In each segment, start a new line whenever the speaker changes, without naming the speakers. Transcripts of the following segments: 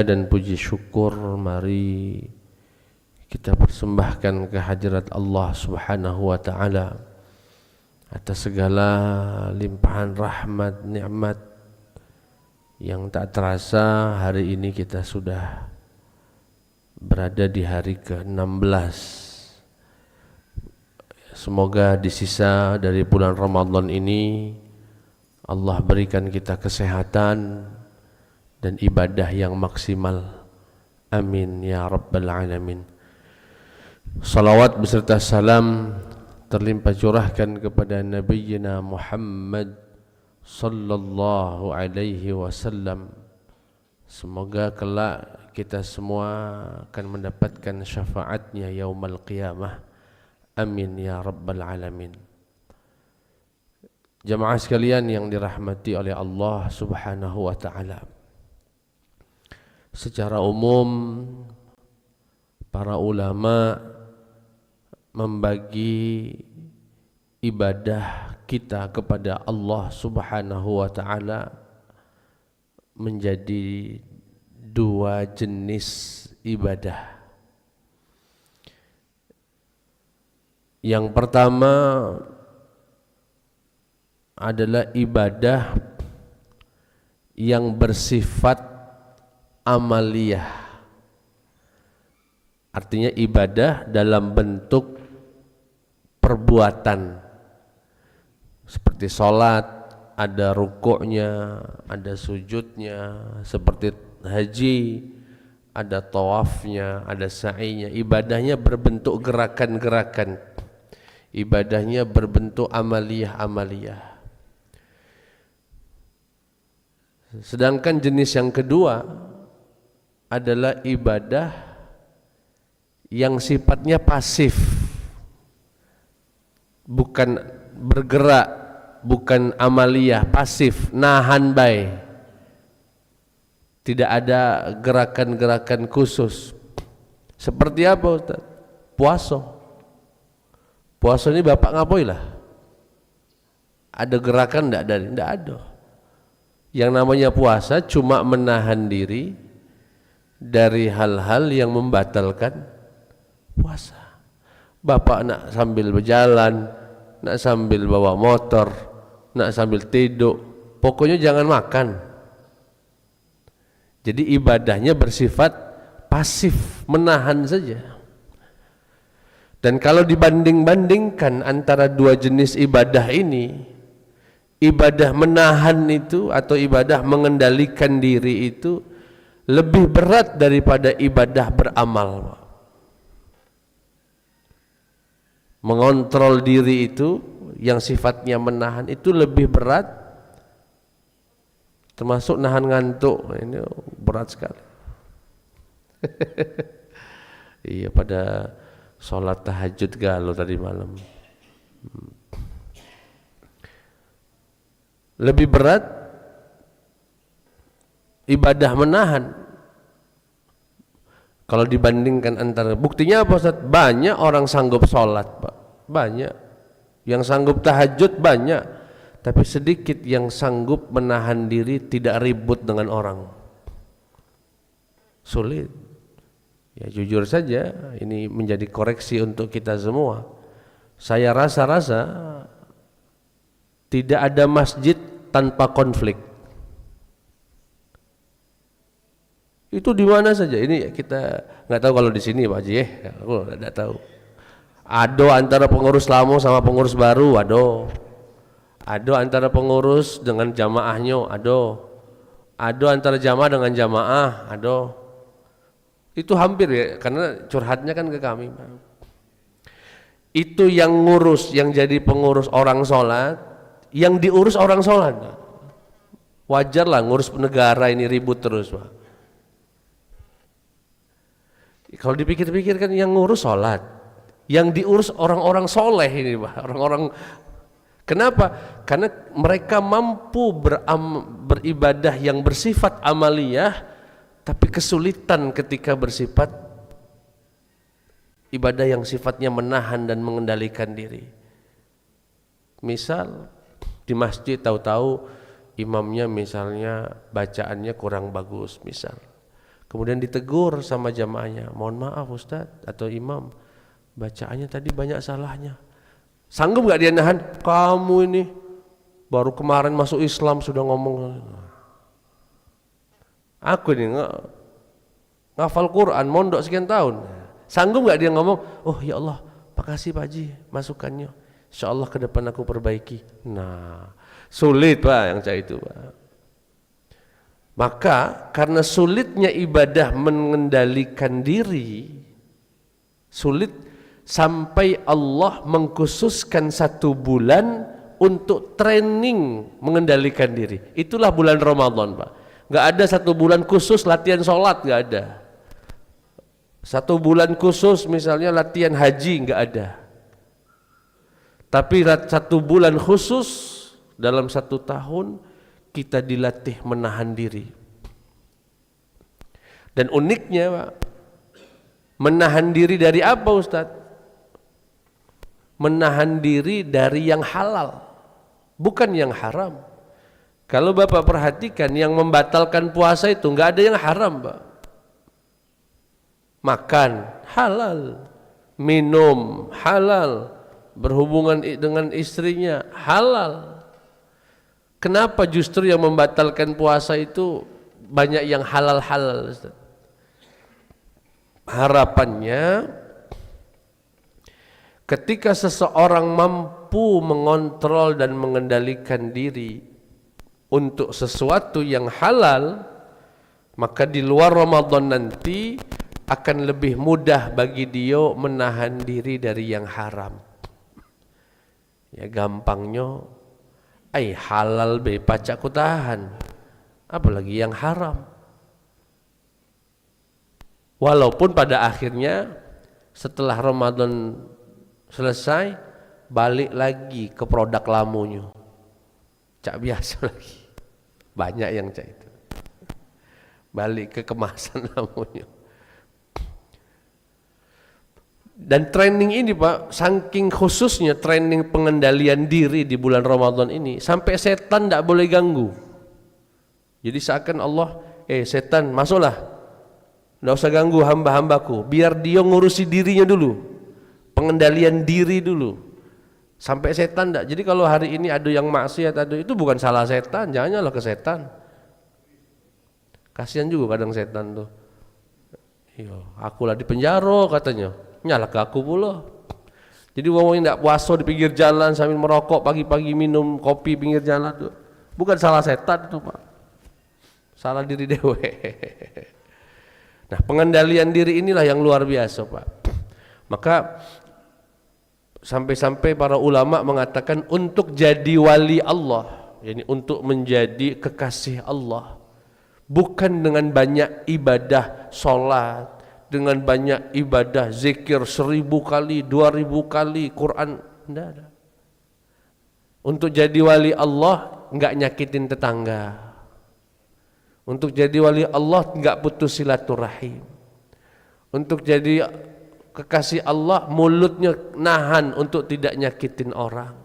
puja dan puji syukur mari kita persembahkan kehadirat Allah Subhanahu wa taala atas segala limpahan rahmat nikmat yang tak terasa. Hari ini kita sudah berada di hari ke-16. Semoga di sisa dari bulan Ramadan ini Allah berikan kita kesehatan dan ibadah yang maksimal. Amin ya rabbal alamin. Salawat beserta salam terlimpah curahkan kepada Nabiyyina Muhammad sallallahu alaihi wasallam. Semoga kelak kita semua akan mendapatkan syafaatnya yaumal qiyamah. Amin ya rabbal alamin. Jamaah sekalian yang dirahmati oleh Allah Subhanahu wa taala. Secara umum para ulama membagi ibadah kita kepada Allah Subhanahu wa taala menjadi dua jenis ibadah. Yang pertama adalah ibadah yang bersifat amaliyah, artinya ibadah dalam bentuk perbuatan seperti sholat, ada rukuknya, ada sujudnya, seperti haji, ada tawafnya, ada sa'inya. Ibadahnya berbentuk gerakan-gerakan, ibadahnya berbentuk amaliyah-amaliyah. Sedangkan jenis yang kedua adalah ibadah yang sifatnya pasif, bukan bergerak, bukan amaliyah, pasif, nahan bae. Tidak ada gerakan-gerakan khusus. Seperti apa Ustaz? Puasa. Puasa ini Bapak ngapoi lah? Ada gerakan enggak dari? Enggak ada. Yang namanya puasa cuma menahan diri dari hal-hal yang membatalkan puasa. Bapak nak sambil berjalan, nak sambil bawa motor, nak sambil tidur, pokoknya jangan makan. Jadi ibadahnya bersifat pasif, menahan saja. Dan kalau dibanding-bandingkan antara dua jenis ibadah ini, ibadah menahan itu atau ibadah mengendalikan diri itu lebih berat daripada ibadah beramal. Mengontrol diri itu yang sifatnya menahan itu lebih berat, termasuk nahan ngantuk. Ini berat sekali. Iya, pada sholat tahajud galau tadi malam. Lebih berat ibadah menahan kalau dibandingkan antara. Buktinya apa Ustaz? Banyak orang sanggup sholat Pak, banyak yang sanggup tahajud, banyak, tapi sedikit yang sanggup menahan diri tidak ribut dengan orang. Sulit. Ya jujur saja, ini menjadi koreksi untuk kita semua. Saya rasa-rasa tidak ada masjid tanpa konflik. Itu di mana saja. Ini kita nggak tahu kalau di sini Pak Haji, aku nggak tahu. Ado antara pengurus lama sama pengurus baru, ado. Ado antara pengurus dengan jamaahnya, ado. Ado antara jamaah dengan jamaah, ado. Itu hampir ya, karena curhatnya kan ke kami. Itu yang ngurus, yang jadi pengurus orang sholat, yang diurus orang sholat. Wajar lah ngurus negara ini ribut terus Pak. Kalau dipikir-pikir kan yang ngurus sholat, yang diurus orang-orang soleh ini Pak, orang-orang. Kenapa? Karena mereka mampu beribadah yang bersifat amaliyah, tapi kesulitan ketika bersifat ibadah yang sifatnya menahan dan mengendalikan diri. Misal di masjid tahu-tahu imamnya misalnya bacaannya kurang bagus misal. Kemudian ditegur sama jamaahnya, mohon maaf Ustadz atau imam, bacaannya tadi banyak salahnya. Sanggup gak dia nahan? Kamu ini baru kemarin masuk Islam sudah ngomong. Aku ini ngafal Quran, mondok sekian tahun. Sanggup gak dia ngomong, oh ya Allah, makasih Pak Haji masukannya, insya Allah ke depan aku perbaiki. Nah, sulit Pak yang saya itu Pak. Maka karena sulitnya ibadah mengendalikan diri, sulit sampai Allah mengkhususkan 1 bulan untuk training mengendalikan diri. Itulah bulan Ramadan Pak. Gak ada 1 bulan khusus latihan sholat, gak ada. 1 bulan khusus misalnya latihan haji, gak ada. Tapi 1 bulan khusus dalam 1 tahun kita dilatih menahan diri. Dan uniknya Pak, menahan diri dari apa Ustadz? Menahan diri dari yang halal, bukan yang haram. Kalau Bapak perhatikan, yang membatalkan puasa itu enggak ada yang haram Pak. Makan halal, minum halal, berhubungan dengan istrinya halal. Kenapa justru yang membatalkan puasa itu banyak yang halal-halal Ustaz? Harapannya ketika seseorang mampu mengontrol dan mengendalikan diri untuk sesuatu yang halal, maka di luar Ramadan nanti akan lebih mudah bagi dia menahan diri dari yang haram. Ya gampangnya, halal be pacak ku tahan, apalagi yang haram. Walaupun pada akhirnya setelah Ramadan selesai balik lagi ke produk lamunya, cak biasa lagi. Banyak yang cak itu balik ke kemasan lamunya. Dan training ini Pak, saking khususnya training pengendalian diri di bulan Ramadan ini, sampai setan tidak boleh ganggu. Jadi seakan Allah, setan masuklah, tidak usah ganggu hamba-hambaku, biar dia ngurusi dirinya dulu, pengendalian diri dulu. Sampai setan tidak. Jadi kalau hari ini ada yang maksiat, itu bukan salah setan, jangan nyala ke setan. Kasihan juga kadang setan tuh. Iya, akulah di penjara katanya. Nyala ke aku pula. Jadi wong yang tidak puasa di pinggir jalan sambil merokok pagi-pagi minum kopi pinggir jalan tuh, bukan salah setan itu Pak, salah diri dewe. Nah pengendalian diri inilah yang luar biasa Pak. Maka sampai-sampai para ulama mengatakan untuk jadi wali Allah, yakni untuk menjadi kekasih Allah, bukan dengan banyak ibadah sholat, dengan banyak ibadah zikir 1000 kali, 2000 kali, Quran, tidak ada. Untuk jadi wali Allah enggak nyakitin tetangga. Untuk jadi wali Allah enggak putus silaturahim. Untuk jadi kekasih Allah mulutnya nahan untuk tidak nyakitin orang.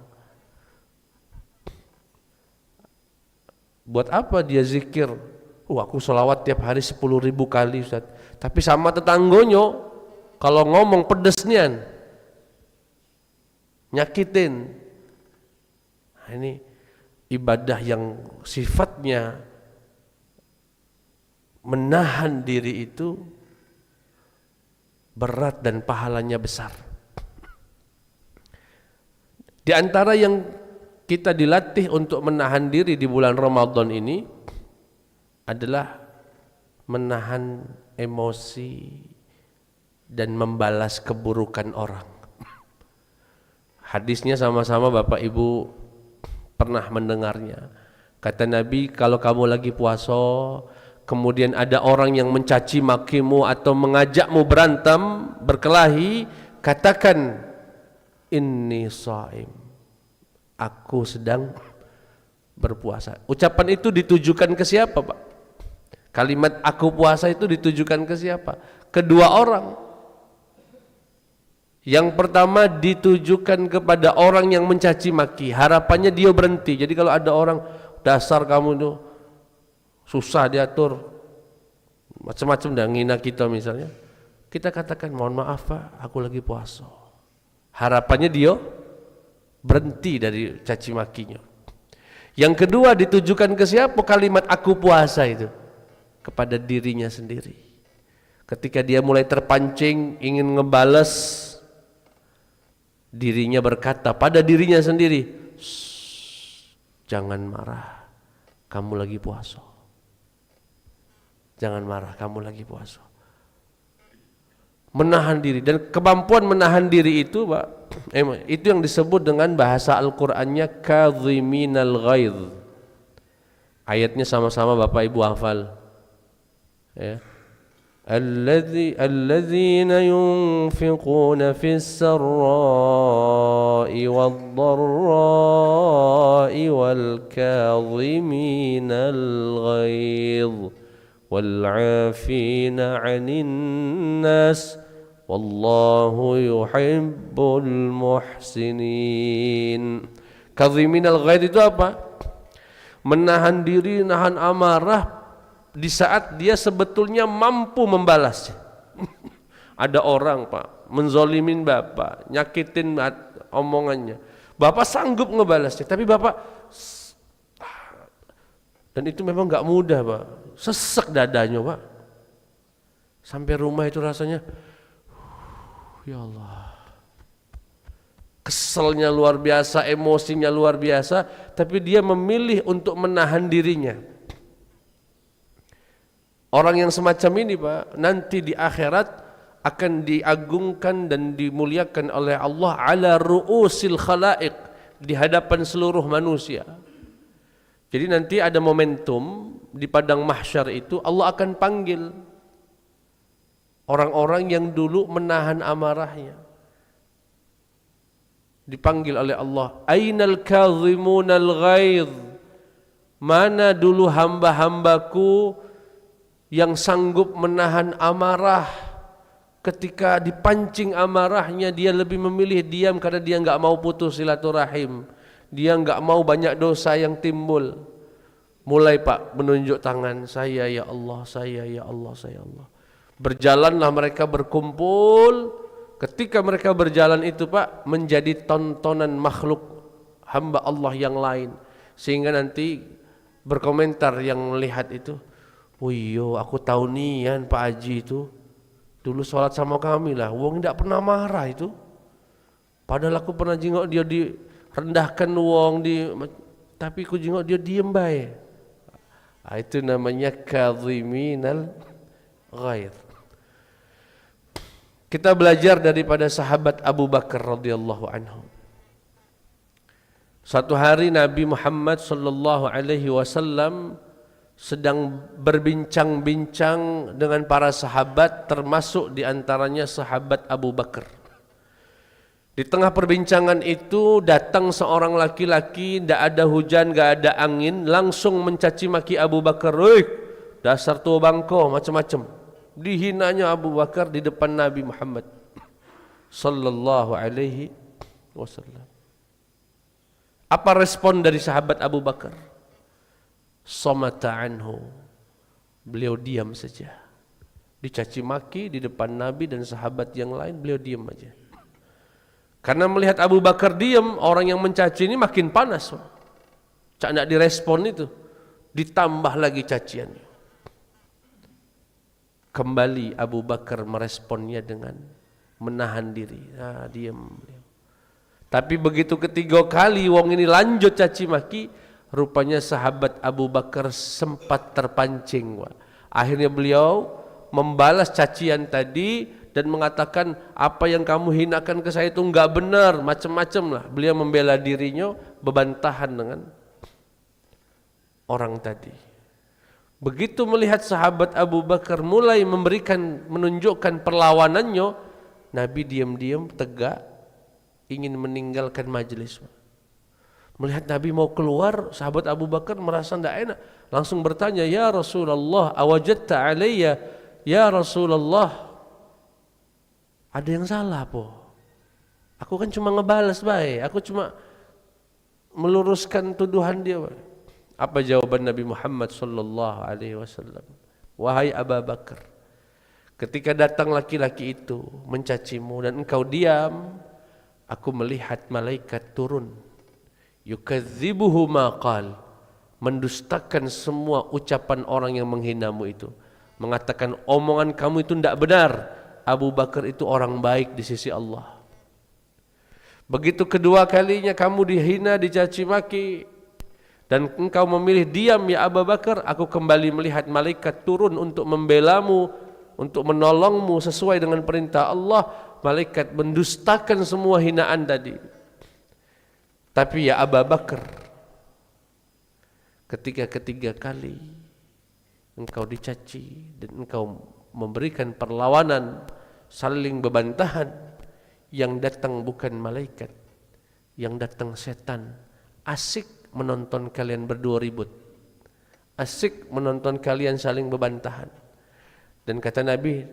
Buat apa dia zikir? Aku sholawat tiap hari 10.000 kali Ustaz. Tapi sama tetanggonya kalau ngomong pedesnian, nyakitin. Nah, ini ibadah yang sifatnya menahan diri itu berat dan pahalanya besar. Di antara yang kita dilatih untuk menahan diri di bulan Ramadan ini adalah menahan emosi dan membalas keburukan orang. Hadisnya sama-sama Bapak Ibu pernah mendengarnya. Kata Nabi, kalau kamu lagi puasa, kemudian ada orang yang mencaci makimu atau mengajakmu berantem, berkelahi, katakan, inni shaim, aku sedang berpuasa. Ucapan itu ditujukan ke siapa Pak? Kalimat aku puasa itu ditujukan ke siapa? Kedua orang. Yang pertama ditujukan kepada orang yang mencaci maki, harapannya dia berhenti. Jadi kalau ada orang, dasar kamu itu susah diatur, macam-macam dah ngina kita misalnya, kita katakan mohon maaf Pak, aku lagi puasa. Harapannya dia berhenti dari caci makinya. Yang kedua ditujukan ke siapa kalimat aku puasa itu? Kepada dirinya sendiri. Ketika dia mulai terpancing ingin ngebales, dirinya berkata pada dirinya sendiri, jangan marah, kamu lagi puasa. Jangan marah, kamu lagi puasa. Menahan diri, dan kemampuan menahan diri itu Pak, itu yang disebut dengan bahasa Al-Qur'annya kadhiminal ghaidh. Ayatnya sama-sama Bapak Ibu hafal. Ya. Alladzina yunfiquna fis sarra'i wad-dharra'i wal kadhiminal ghaidh wal 'afina 'anil nas wallahu yuhibbul muhsinin. Kadhiminal ghaidh itu apa? Menahan diri, nahan amarah di saat dia sebetulnya mampu membalas. Ada orang Pak menzolimin Bapak, nyakitin omongannya, Bapak sanggup ngebalasnya, tapi Bapak, dan itu memang gak mudah Pak, sesek dadanya Pak, sampai rumah itu rasanya ya Allah, keselnya luar biasa, emosinya luar biasa, tapi dia memilih untuk menahan dirinya. Orang yang semacam ini Pak, nanti di akhirat akan diagungkan dan dimuliakan oleh Allah ala ru'usil khalaiq, di hadapan seluruh manusia. Jadi nanti ada momentum di padang mahsyar itu, Allah akan panggil orang-orang yang dulu menahan amarahnya. Dipanggil oleh Allah, ainal kadhimunal ghaidh, mana dulu hamba-hambaku yang sanggup menahan amarah. Ketika dipancing amarahnya, dia lebih memilih diam karena dia enggak mau putus silaturahim, dia enggak mau banyak dosa yang timbul. Mulai Pak menunjuk tangan, saya ya Allah, saya ya Allah, saya Allah. Berjalanlah mereka berkumpul. Ketika mereka berjalan itu Pak, menjadi tontonan makhluk hamba Allah yang lain, sehingga nanti berkomentar yang melihat itu, oh iya, aku tahu nian Pak Haji itu dulu sholat sama kami lah, wong tidak pernah marah itu. Padahal aku pernah jengok dia direndahkan wong, tapi aku jengok dia diem baik. Itu namanya kadhiminal ghaidh. Kita belajar daripada sahabat Abu Bakar radhiyallahu anhu. Suatu hari Nabi Muhammad sallallahu alaihi wasallam sedang berbincang-bincang dengan para sahabat, termasuk diantaranya sahabat Abu Bakar. Di tengah perbincangan itu datang seorang laki-laki, tidak ada hujan, tidak ada angin, langsung mencaci maki Abu Bakar. Dasar tua bangko, macam-macam. Dihinanya Abu Bakar di depan Nabi Muhammad sallallahu alaihi wasallam. Apa respon dari sahabat Abu Bakar? Samata anhu, beliau diam saja. Dicaci maki di depan Nabi dan sahabat yang lain, beliau diam aja. Karena melihat Abu Bakar diam, orang yang mencaci ini makin panas. Cak nak direspon itu, ditambah lagi caciannya. Kembali Abu Bakar meresponnya dengan menahan diri. Diam. Tapi begitu ketiga kali wong ini lanjut caci maki, rupanya sahabat Abu Bakar sempat terpancing. Akhirnya beliau membalas cacian tadi dan mengatakan, apa yang kamu hinakan ke saya itu enggak benar, macam-macam lah. Beliau membela dirinya, bebantahan dengan orang tadi. Begitu melihat sahabat Abu Bakar mulai menunjukkan perlawanannya, Nabi diam-diam tegak ingin meninggalkan majelis. Melihat Nabi mau keluar, sahabat Abu Bakar merasa tidak enak, langsung bertanya, ya Rasulullah, awajadta alayya, ya Rasulullah, ada yang salah po? Aku kan cuma ngebalas baik, aku cuma meluruskan tuduhan dia. Apa jawaban Nabi Muhammad sallallahu alaihi wasallam? wahai Abu Bakar, ketika datang laki-laki itu mencacimu dan engkau diam, aku melihat malaikat turun, yukadzibuhu maqal, mendustakan semua ucapan orang yang menghinamu itu, mengatakan omongan kamu itu tidak benar. Abu Bakar itu orang baik di sisi Allah. Begitu kedua kalinya kamu dihina, dicaci maki, dan engkau memilih diam ya Abu Bakar, aku kembali melihat malaikat turun untuk membelamu, untuk menolongmu sesuai dengan perintah Allah. Malaikat mendustakan semua hinaan tadi. Tapi ya Abu Bakar, ketika ketiga kali engkau dicaci dan engkau memberikan perlawanan, saling bebantahan, yang datang bukan malaikat, yang datang setan, asik menonton kalian berdua ribut, asik menonton kalian saling bebantahan. Dan kata Nabi,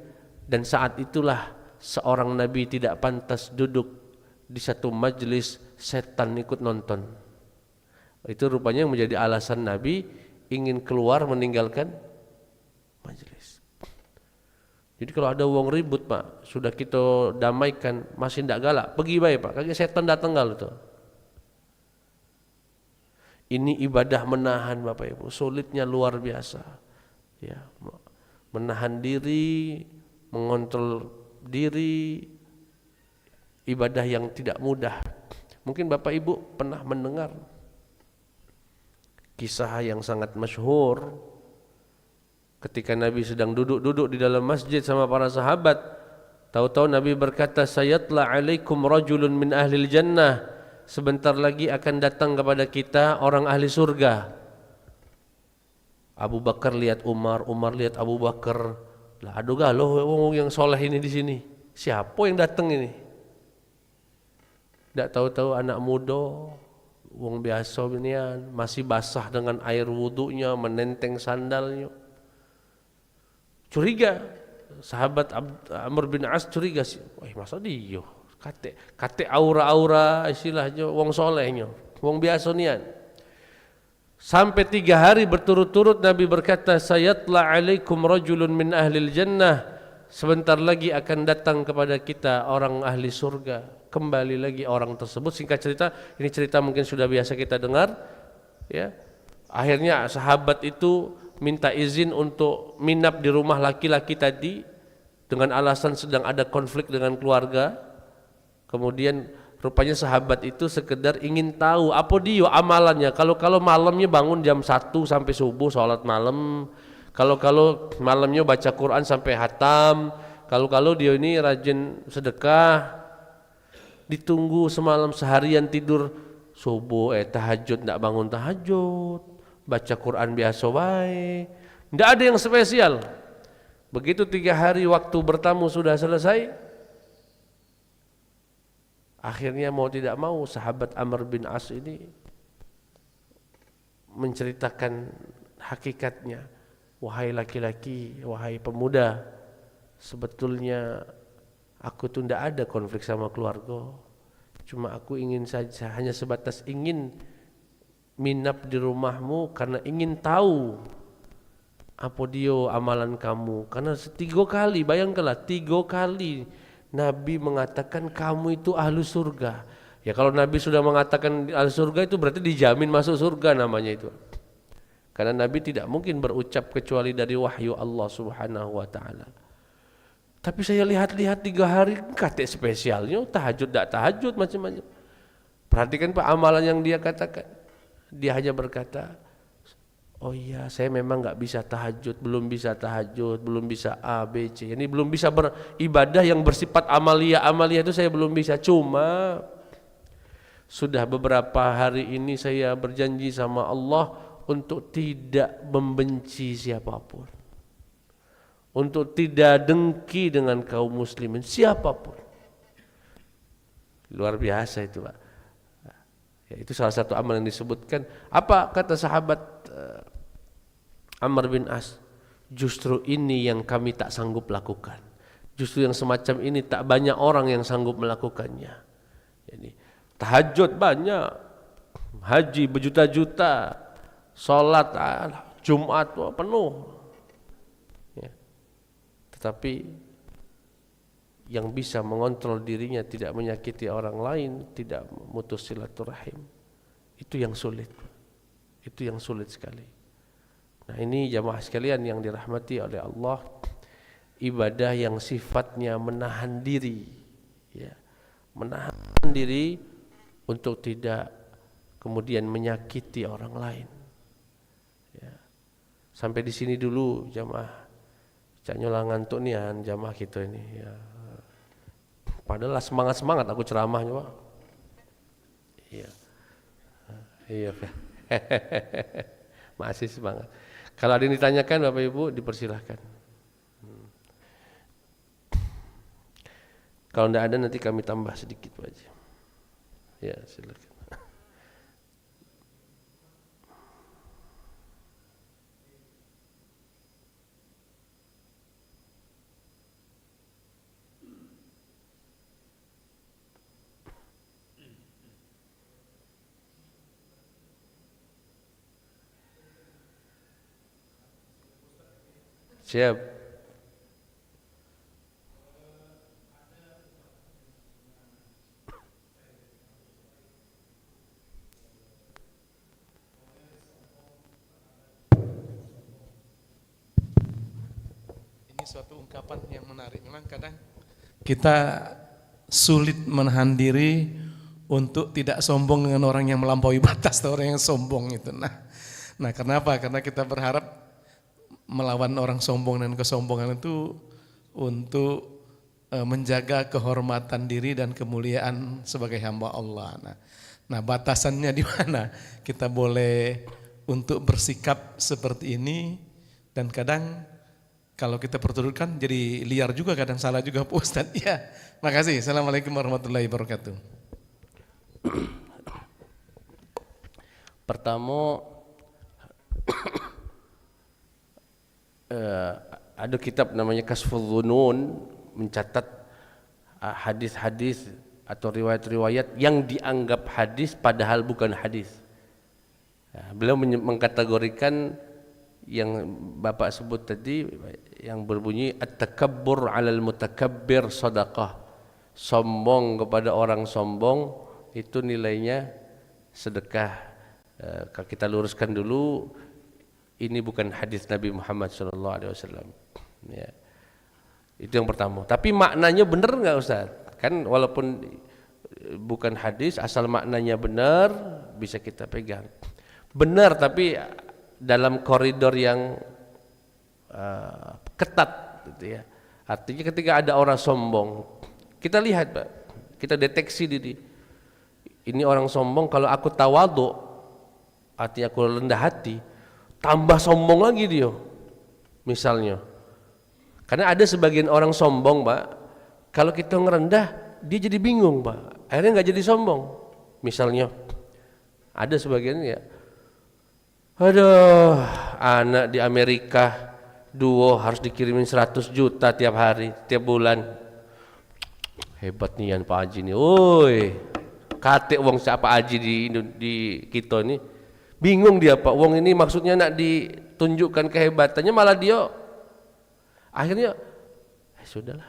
dan saat itulah seorang Nabi tidak pantas duduk di satu majlis setan ikut nonton. Itu rupanya yang menjadi alasan Nabi ingin keluar meninggalkan majlis. Jadi kalau ada wong ribut Pak, sudah kita damaikan, masih tidak galak, pergi baik Pak, kaki setan datang gal itu. Ini ibadah menahan Bapak Ibu, sulitnya luar biasa. Ya, menahan diri, mengontrol diri, ibadah yang tidak mudah. Mungkin Bapak Ibu pernah mendengar kisah yang sangat masyhur. Ketika Nabi sedang duduk-duduk di dalam masjid sama para sahabat, tahu-tahu Nabi berkata, sayatla alaikum rajulun min ahlil jannah, sebentar lagi akan datang kepada kita orang ahli surga. Abu Bakar lihat Umar, Umar lihat Abu Bakar. Lah aduh galuh wong yang soleh ini di sini. Siapa yang datang ini? Tidak tahu-tahu anak muda, wong biasa binian, masih basah dengan air wudunya, menenteng sandalnya. Curiga, sahabat Amr bin As curiga sih, wah masa dia, kate aura-aura istilahnya, wong solehnya, wong biasa nian. Sampai 3 hari berturut-turut Nabi berkata, sayatla alaikum rajulun min ahlil jannah, sebentar lagi akan datang kepada kita orang ahli surga. Kembali lagi orang tersebut. Singkat cerita, ini cerita mungkin sudah biasa kita dengar, ya. Akhirnya sahabat itu minta izin untuk minap di rumah laki-laki tadi dengan alasan sedang ada konflik dengan keluarga. Kemudian rupanya sahabat itu sekedar ingin tahu apa dia amalannya. Kalau malamnya bangun jam 1 sampai subuh sholat malam, kalau malamnya baca Quran sampai hatam, kalau dia ini rajin sedekah. Ditunggu semalam seharian tidur subuh tahajud tidak bangun tahajud, baca Quran biasa baik, tidak ada yang spesial. Begitu 3 hari waktu bertamu sudah selesai, akhirnya mau tidak mau sahabat Amr bin As ini menceritakan hakikatnya. Wahai laki-laki, wahai pemuda, sebetulnya aku tuh tidak ada konflik sama keluarga, cuma aku ingin saja, hanya sebatas ingin minap di rumahmu karena ingin tahu apa dia amalan kamu. Karena 3 kali, bayangkanlah 3 kali Nabi mengatakan kamu itu ahlu surga. Ya kalau Nabi sudah mengatakan ahlu surga itu berarti dijamin masuk surga namanya itu. Karena Nabi tidak mungkin berucap kecuali dari wahyu Allah Subhanahu wa taala. Tapi saya lihat-lihat 3 hari kata spesialnya tahajud tak tahajud macam-macam. Perhatikan Pak amalan yang dia katakan. Dia hanya berkata, oh iya saya memang enggak bisa tahajud, belum bisa tahajud, belum bisa A, B, C. Ini belum bisa beribadah yang bersifat amalia itu saya belum bisa. Cuma sudah beberapa hari ini saya berjanji sama Allah untuk tidak membenci siapapun, untuk tidak dengki dengan kaum muslimin siapapun. Luar biasa itu Pak. Ya, itu salah satu amal yang disebutkan. Apa kata sahabat Amr bin As? Justru ini yang kami tak sanggup lakukan. Justru yang semacam ini tak banyak orang yang sanggup melakukannya. Jadi tahajud banyak, haji berjuta-juta, salat Jumat penuh. tetapi yang bisa mengontrol dirinya tidak menyakiti orang lain, tidak memutus silaturahim, itu yang sulit. Itu yang sulit sekali. Nah, ini jamaah sekalian yang dirahmati oleh Allah, ibadah yang sifatnya menahan diri, ya, menahan diri untuk tidak kemudian menyakiti orang lain. Ya. Sampai di sini dulu jamaah. Cak nyolang ngantuk nian jamaah kita ini. Ya. Padahal semangat aku ceramahnya, Pak. Iya. Iya, masih semangat. Kalau ada yang ditanyakan Bapak Ibu dipersilahkan. Kalau tidak ada nanti kami tambah sedikit aja. Ya, silakan. Siap.
Ini suatu ungkapan yang menarik. Memang kadang kita sulit menahan diri untuk tidak sombong dengan orang yang melampaui batas, orang yang sombong itu. Nah, kenapa? Karena kita berharap melawan orang sombong dan kesombongan itu untuk menjaga kehormatan diri dan kemuliaan sebagai hamba Allah. Nah, batasannya di mana? Kita boleh untuk bersikap seperti ini, dan kadang kalau kita perturutkan jadi liar juga, kadang salah juga Pak Ustadz. Ya, makasih. Assalamualaikum warahmatullahi wabarakatuh.
Pertama, ada kitab namanya Kasful Dhunun, mencatat hadis-hadis atau riwayat-riwayat yang dianggap hadis padahal bukan hadis. Beliau mengkategorikan yang Bapak sebut tadi, yang berbunyi at-takabbur 'alal mutakabbir sadaqah. Sombong kepada orang sombong itu nilainya sedekah. Kalau kita luruskan dulu, ini bukan hadis Nabi Muhammad SAW. Ya. Itu yang pertama. Tapi maknanya benar nggak Ustaz? Kan walaupun bukan hadis, asal maknanya benar bisa kita pegang. Benar, tapi dalam koridor yang ketat, gitu ya. Artinya ketika ada orang sombong, kita lihat Pak, kita deteksi diri. Ini orang sombong, kalau aku tawadhu, artinya aku rendah hati, tambah sombong lagi dia, misalnya. Karena ada sebagian orang sombong, Pak, kalau kita ngerendah, dia jadi bingung, Pak. Akhirnya nggak jadi sombong. Misalnya, ada sebagian ya, aduh, anak di Amerika, duo harus dikirimin 100 juta tiap hari, tiap bulan. Hebat nian Pak Haji nih, woi, kate uang siapa Haji di kita ini. Bingung dia Pak, wong ini maksudnya nak ditunjukkan kehebatannya, malah dia akhirnya sudahlah,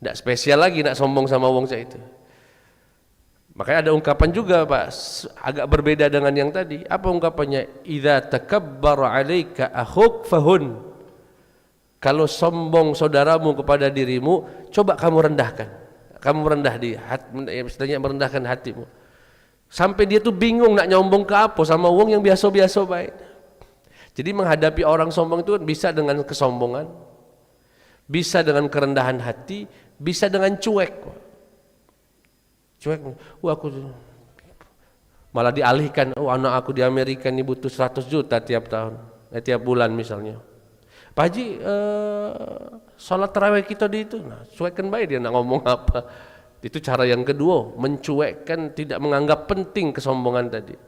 tidak spesial lagi nak sombong sama wong saya itu. Makanya ada ungkapan juga Pak, agak berbeda dengan yang tadi. Apa ungkapannya? Idza takabbara 'alaika akhuk fahun. Kalau sombong saudaramu kepada dirimu, coba kamu rendahkan. Kamu rendah di hati, istilahnya merendahkan hatimu. Sampai dia tuh bingung nak nyombong ke apa sama wong yang biasa-biasa baik. Jadi menghadapi orang sombong itu bisa dengan kesombongan, bisa dengan kerendahan hati, bisa dengan cuek. Cuek, aku malah dialihkan, anak aku di Amerika ini butuh 100 juta tiap tahun, tiap bulan misalnya. Pak Haji, sholat tarawih kita di itu, cuekkan baik dia nak ngomong apa. Itu cara yang kedua, mencuekkan, tidak menganggap penting kesombongan tadi.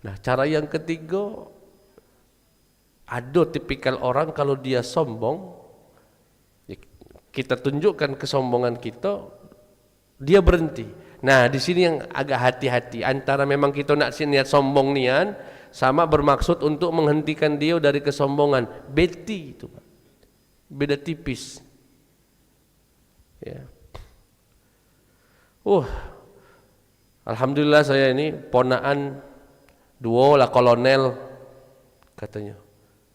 Nah, cara yang ketiga, ada tipikal orang kalau dia sombong, kita tunjukkan kesombongan kita, dia berhenti. Nah, di sini yang agak hati-hati antara memang kita nak niat sombong nian, sama bermaksud untuk menghentikan dia dari kesombongan. Beti itu, Pak. Beda tipis. Ya. Alhamdulillah saya ini ponaan duo lah kolonel katanya.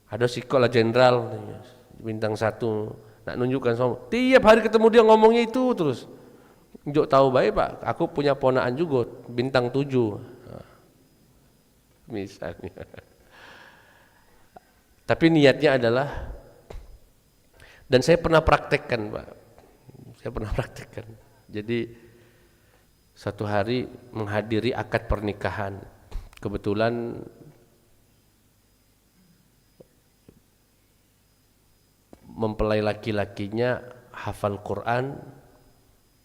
Ada sikolah jenderal bintang 1 nak nunjukkan sama. Tiap hari ketemu dia ngomongnya itu terus. Njuk tahu baik Pak, aku punya ponaan juga bintang 7. Misalnya. Tapi niatnya adalah, dan saya pernah praktekkan Pak. Saya pernah praktekkan. Jadi satu hari menghadiri akad pernikahan. Kebetulan mempelai laki-lakinya hafal Quran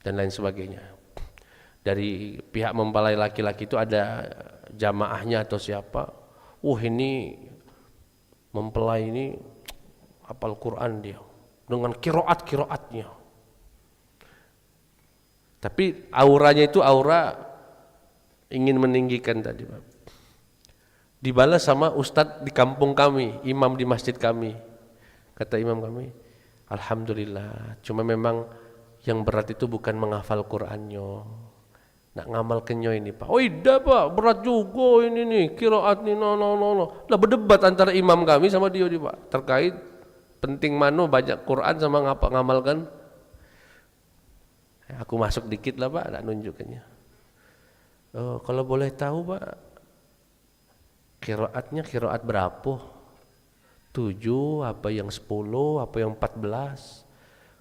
dan lain sebagainya. Dari pihak mempelai laki-laki itu ada jamaahnya atau siapa. Ini mempelai ini hafal Quran dia dengan kiroat-kiroatnya. Tapi auranya itu aura ingin meninggikan tadi Pak. Dibalas sama ustadz di kampung kami, imam di masjid kami. Kata imam kami, alhamdulillah, cuma memang yang berat itu bukan menghafal Qur'annya, nak ngamal kenyo ini Pak. Iya Pak, berat juga ini nih, kiraat nih, no. Lah berdebat antara imam kami sama dia Pak, terkait penting mano baca Qur'an sama ngamalkan. Aku masuk dikit lah Pak, nak nunjukkannya. Kalau boleh tahu Pak, kiraatnya kiraat berapa? 7, apa yang 10, apa yang 14.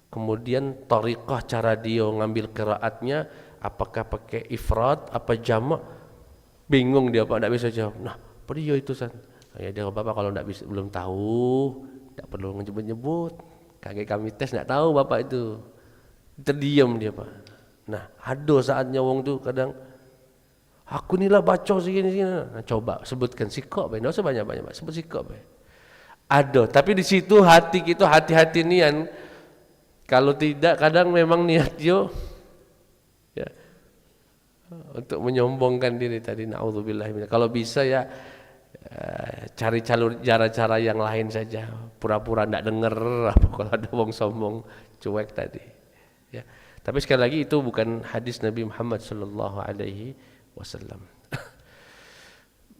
Kemudian thariqah cara dia ngambil qiraatnya, apakah pakai ifrad apa jamak? Bingung dia Pak, enggak bisa jawab. Nah, apa dia itu San? Ya dia Bapak kalau enggak bisa, belum tahu, enggak perlu nyebut-nyebut. Kakek kami tes enggak tahu Bapak itu. Terdiam dia Pak. Nah, ada saatnya wong tuh kadang aku nilah baca segini. Nah, coba sebutkan sikap, enggak usah banyak-banyak, sebut sikap. Ada, tapi di situ hati kita hati-hati nian. Kalau tidak kadang memang niat yo ya untuk menyombongkan diri tadi, naudzubillah. Kalau bisa ya cari cara-cara yang lain saja, pura-pura enggak dengar apa kalau ada wong sombong cuek tadi. Ya. Tapi sekali lagi itu bukan hadis Nabi Muhammad sallallahu alaihi wasallam.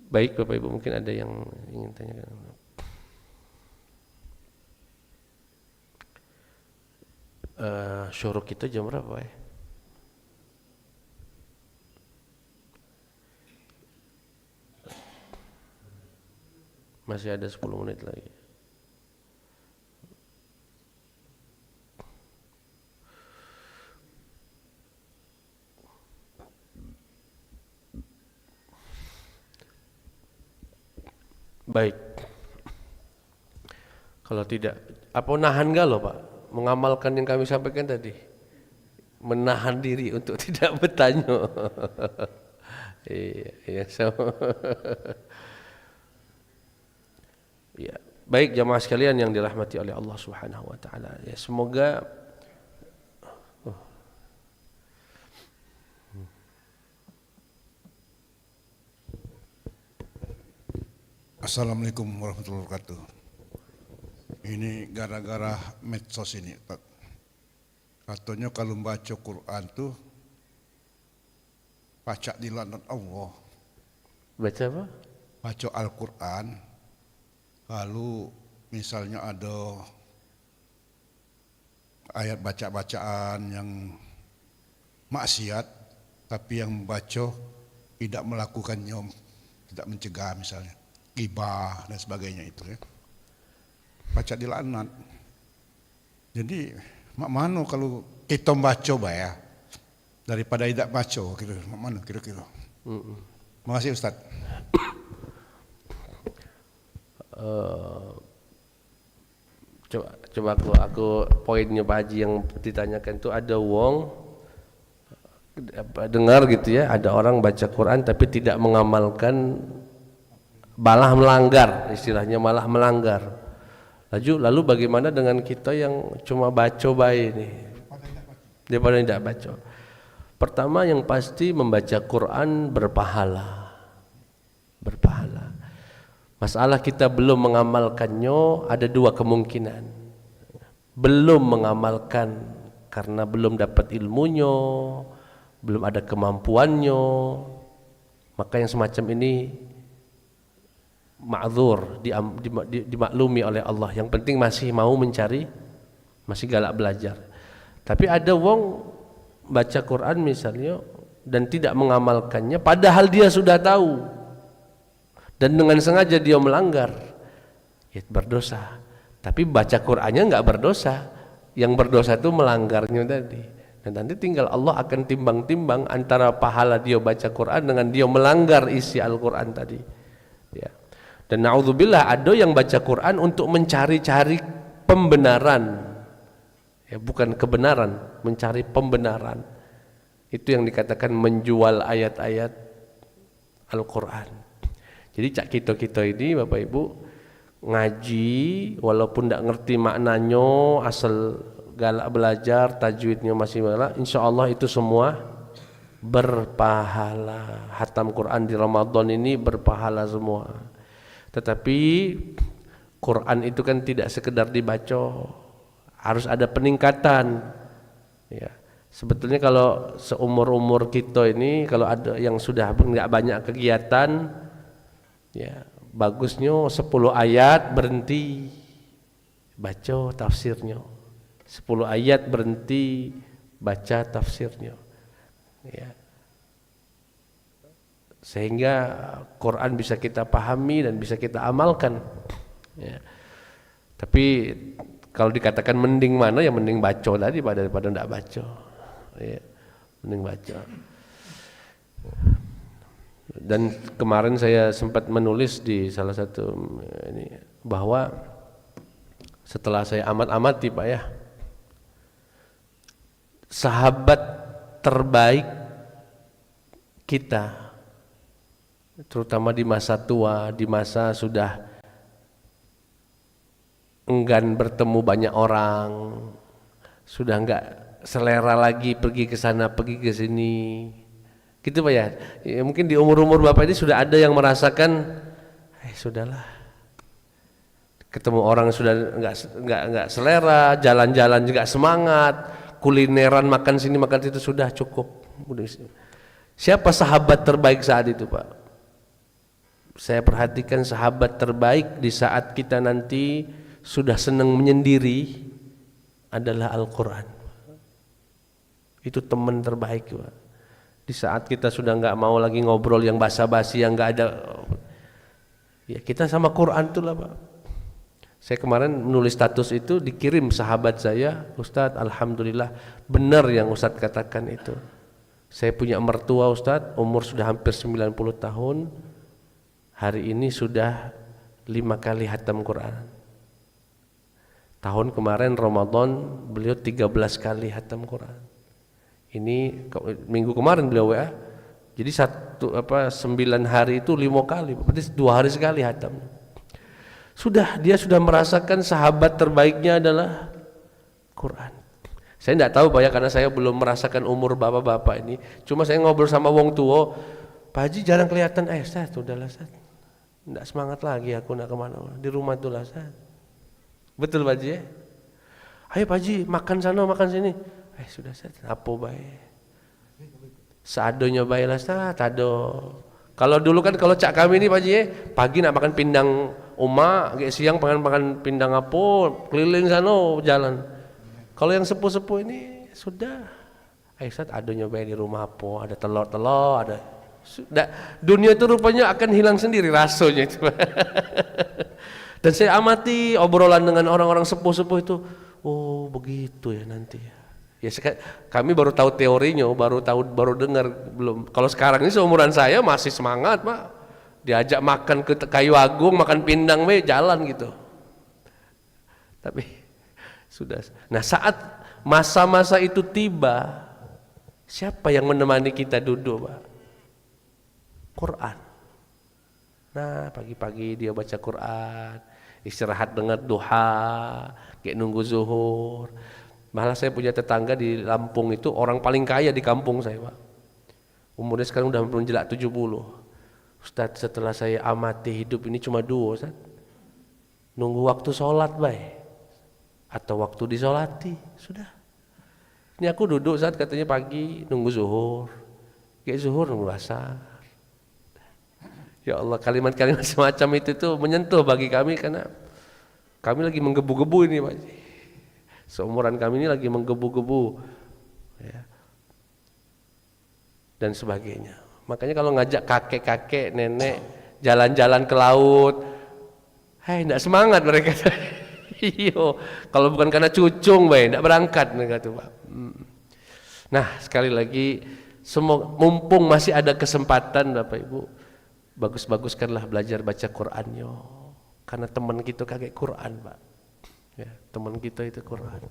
Baik Bapak Ibu, mungkin ada yang ingin tanyakan. Syuruk kita jam berapa ya? Masih ada 10 menit lagi. Baik. Kalau tidak, apa nahan gak loh Pak? Mengamalkan yang kami sampaikan tadi, menahan diri untuk tidak bertanya. Iya, ya, baik jamaah sekalian yang dirahmati oleh Allah Subhanahu wa taala. Ya, semoga
Assalamualaikum warahmatullahi wabarakatuh. Ini gara-gara medsos ini, katanya kalau baca Quran tuh baca di laknat Allah.
baca apa?
Baca Al-Quran, lalu misalnya ada ayat baca-bacaan yang maksiat, tapi yang baca tidak melakukannya, tidak mencegah, misalnya ghibah dan sebagainya itu ya. Baca di laknat. Jadi mak mano kalau kita baca ya daripada tidak baca kira mak mano kira-kira. Terima kasih Ustaz.
Coba aku poinnya Pak Haji yang ditanyakan itu, ada wong dengar gitu ya, ada orang baca Quran tapi tidak mengamalkan, malah melanggar, istilahnya malah melanggar. Lalu bagaimana dengan kita yang cuma baca baik ini daripada tidak baca? Pertama yang pasti membaca Quran berpahala. Masalah kita belum mengamalkannya, ada dua kemungkinan. Belum mengamalkan karena belum dapat ilmunya, belum ada kemampuannya, maka yang semacam ini ma'dzur, dimaklumi oleh Allah. Yang penting masih mau mencari, masih galak belajar. Tapi ada wong baca Quran misalnya dan tidak mengamalkannya, padahal dia sudah tahu dan dengan sengaja dia melanggar, ya berdosa. Tapi baca Qurannya enggak berdosa, yang berdosa itu melanggarnya tadi. Dan nanti tinggal Allah akan timbang-timbang antara pahala dia baca Quran dengan dia melanggar isi Al-Quran tadi, ya. Dan na'udzubillah ada yang baca Quran untuk mencari-cari pembenaran, ya, bukan kebenaran, mencari pembenaran. Itu yang dikatakan menjual ayat-ayat Al-Quran. Jadi cak kita ini Bapak Ibu ngaji walaupun tidak ngerti maknanya, asal galak belajar, tajwidnya masih galak, insya Allah itu semua berpahala. Hatam Quran di Ramadan ini berpahala semua. Tetapi Quran itu kan tidak sekedar dibaca, harus ada peningkatan, ya. Sebetulnya kalau seumur-umur kita ini, kalau ada yang sudah nggak banyak kegiatan, ya bagusnya 10 ayat berhenti baca tafsirnya, 10 ayat berhenti baca tafsirnya, ya. Sehingga Quran bisa kita pahami dan bisa kita amalkan, ya. Tapi kalau dikatakan mending mana, ya mending baca tadi daripada tidak baca, ya. Mending baca. Dan kemarin saya sempat menulis di salah satu ini bahwa setelah saya amati Pak ya, sahabat terbaik kita, terutama di masa tua, di masa sudah enggan bertemu banyak orang, sudah enggak selera lagi pergi ke sana pergi ke sini, gitu Pak ya. Ya mungkin di umur-umur Bapak ini sudah ada yang merasakan, sudahlah, ketemu orang sudah enggak selera, jalan-jalan juga semangat, kulineran makan sini makan situ sudah cukup. Siapa sahabat terbaik saat itu Pak? Saya perhatikan sahabat terbaik di saat kita nanti sudah senang menyendiri adalah Al-Quran. Itu teman terbaik Pak. Di saat kita sudah nggak mau lagi ngobrol yang basa-basi, yang nggak ada, ya kita sama Quran itulah Pak. Saya kemarin menulis status itu, dikirim sahabat saya, Ustadz, alhamdulillah benar yang Ustadz katakan itu. Saya punya mertua Ustadz, umur sudah hampir 90 tahun. Hari ini sudah 5 kali hatam Quran. Tahun kemarin Ramadan beliau 13 kali hatam Quran. Ini minggu kemarin beliau WA. Jadi 9 hari itu 5 kali, berarti 2 hari sekali hatam. Dia sudah merasakan sahabat terbaiknya adalah Quran. Saya tidak tahu Pak ya, karena saya belum merasakan umur bapak-bapak ini. Cuma saya ngobrol sama wong tua, Pak Haji jarang kelihatan, Ustaz, udahlah Ustaz, tidak semangat lagi aku nak kemana, di rumah tuh lah Ustaz. Betul Pak Haji ya? Ayo Pak Haji makan sana makan sini. Sudah Ustaz, apa baik? Seadonya baik lah Ustaz, ado. Kalau dulu kan kalau cak kami ini Pak Haji ya, pagi nak makan pindang uma, siang makan pindang apa, keliling sana jalan. Kalau yang sepuh-sepuh ini sudah, Ustaz adonya baik di rumah apa, ada telur-telur, ada. Sudah, dunia itu rupanya akan hilang sendiri rasanya itu. Dan saya amati obrolan dengan orang-orang sepuh-sepuh itu, oh begitu ya nanti ya. Ya kami baru tahu teorinya, baru dengar, belum. Kalau sekarang ini seumuran saya masih semangat Pak, diajak makan ke Kayu Agung, makan pindang jalan gitu. Tapi sudah. Nah saat masa-masa itu tiba, siapa yang menemani kita duduk Pak? Quran. Nah pagi-pagi dia baca Quran, istirahat dengar duha, kayak nunggu zuhur. Malah saya punya tetangga di Lampung itu orang paling kaya di kampung saya Pak. Umurnya sekarang udah menjelak 70. Ustaz, setelah saya amati hidup ini cuma 2 Ustaz. Nunggu waktu sholat baik, atau waktu disolati, sudah. Ini aku duduk saat katanya pagi nunggu zuhur, kayak zuhur nunggu asar. Ya Allah, kalimat-kalimat semacam itu tuh menyentuh bagi kami karena kami lagi menggebu-gebu ini Pak. Seumuran kami ini lagi menggebu-gebu ya. Dan sebagainya. Makanya kalau ngajak kakek-kakek, nenek jalan-jalan ke laut, enggak semangat mereka. Iyo, kalau bukan karena cucung, enggak berangkat mereka tuh Pak. Nah, sekali lagi mumpung masih ada kesempatan Bapak Ibu, bagus-baguskanlah belajar baca Qur'annya. Karena teman kita kakek Qur'an Pak. Ya, teman kita itu Qur'an.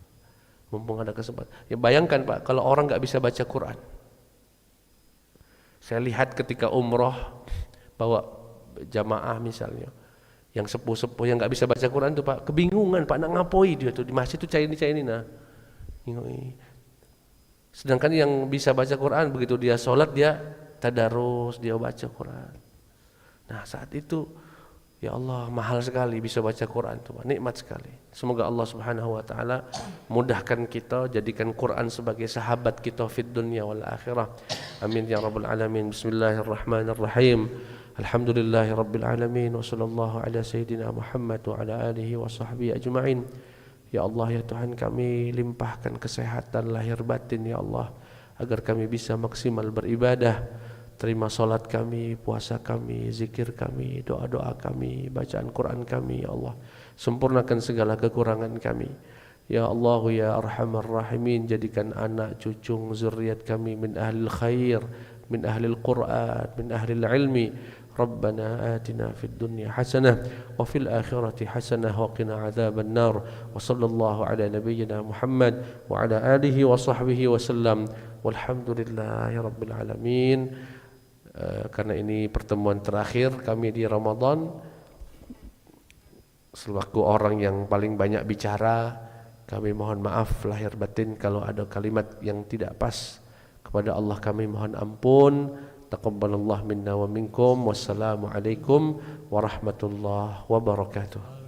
Mumpung ada kesempatan. Ya bayangkan Pak, kalau orang enggak bisa baca Qur'an. Saya lihat ketika umroh bawa jamaah misalnya, yang sepuh-sepuh yang nggak bisa baca Quran tuh Pak, kebingungan Pak nak ngapoi dia tuh di masjid tuh cair ini nah. Sedangkan yang bisa baca Quran begitu dia sholat dia tadarus, dia baca Quran. Nah saat itu ya Allah mahal sekali bisa baca Quran tuh Pak, nikmat sekali. Semoga Allah Subhanahu Wa Taala mudahkan kita, jadikan Quran sebagai sahabat kita fid dunya wal akhirah. Amin ya rabbal alamin. Bismillahirrahmanirrahim. Alhamdulillahi rabbil alamin wa sallallahu ala sayyidina Muhammad wa ala alihi wa sahbihi ajma'in. Ya Allah ya Tuhan kami, limpahkan kesehatan lahir batin ya Allah, agar kami bisa maksimal beribadah. Terima salat kami, puasa kami, zikir kami, doa-doa kami, bacaan Quran kami ya Allah. Sempurnakan segala kekurangan kami. Ya Allah ya Arhamar Rahimin, jadikan anak, cucu, zuriat kami min ahlil khair, min ahlil Quran, min ahlil ilmi. ربنا آتنا في الدنيا حسنة وفي الآخرة حسنة وقنا عذاب النار وصلى الله على نبينا محمد وعلى آله وصحبه وسلم والحمد لله رب العالمين. Karena ini pertemuan terakhir kami di Ramadan, selaku orang yang paling banyak bicara, kami mohon maaf lahir batin kalau ada kalimat yang tidak pas. Kepada Allah kami mohon ampun. Taqabbalallahu minna wa minkum. Wassalamualaikum warahmatullahi wabarakatuh.